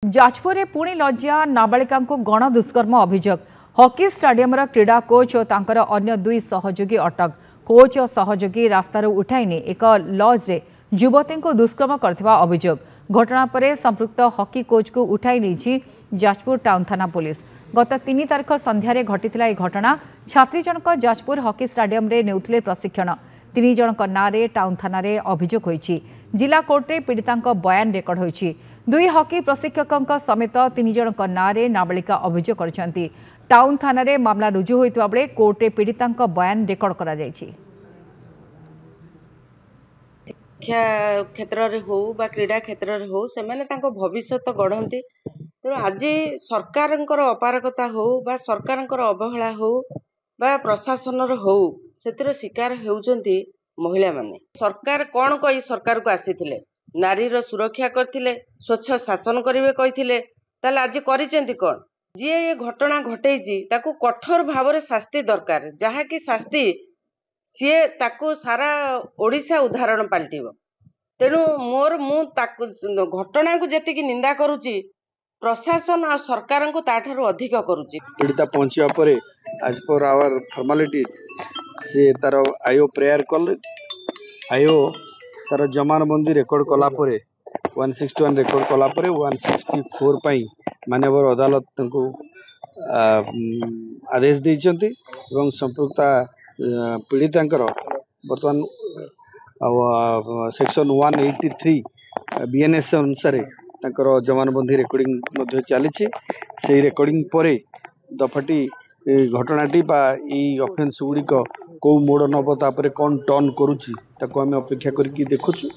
जाजपुर पुणी लज्जा नाबालिका गण दुष्कर्म अभियोग हॉकी स्टाडियम क्रीड़ा कोच और तांकर अन्य दुई सहयोगी अटक। कोच और सहयोगी रास्तार उठाई एक लॉज रे युवती को दुष्कर्म करथिबा अभियोग। घटना पर संपृक्त हॉकी कोच को उठाई नहीं जाजपुर टाउन थाना पुलिस। गत 3 तारिख संध्यारे घटिथिला ए घटना। छात्री जनक जाजपुर हॉकी स्टाडियम रे नेउथिले प्रशिक्षण। 3 जनक नारे टाउन थाना रे अभियोग होईछि। जिला कोर्ट रे पीड़िता बयान रेकर्ड होईछि। 2 हॉकी प्रशिक्षक समेत 3 जनक नारे नाबालिका अभियोग करछंती। टाउन थाना रे मामला रुजु होइतबा बेले कोर्ट रे पीड़िता बयान रेकर्ड करा जायछि। शिक्षा क्षेत्र में हो बा क्रीड़ा क्षेत्र में हो से भविष्य गढ़ती। तेणु आज सरकार अपारगता हो बा सरकार अवहेला हो बा प्रशासन हो से शिकार होउचंती महिला माने। सरकार कौन कही सरकार को आसीथिले नारीर सुरक्षा करथिले, स्वच्छ शासन करिवे कहिथिले, ताले आज करिसेंती कोन? जे ये घटना घटेइची ताकू कठोर भाव में शास्ति दरकार, जहा कि शास्ति सीए ताकू सारा ओडिशा उदाहरण पलटिब। तेणु मु घटना को जेतिकी निंदा करुची प्रशासन और सरकार को ताठारु अधिक करुची। पीड़िता पहुंचा पर आज पर आवर फॉर्मालिटीज से तार आयो प्रेयर कल आयो तार जमानबंदी रेकर्ड कला परे 161 रेकर्ड कला परे 164 पई मानवर अदालत को आदेश देइचंती एवं संपृक्ता पीड़ितांकर बर्तमान सेक्शन 183 बीएनएस अनुसार तांकर जमानबंदी रेकर्डिंग चली से रेकर्डिंग पर दफाटी घटनाटी बा ऑफेंस गुड़िक कौ मोड़ नब तापर कौन टर्न करुच्ची ताको आम अपेक्षा करके देखुछु।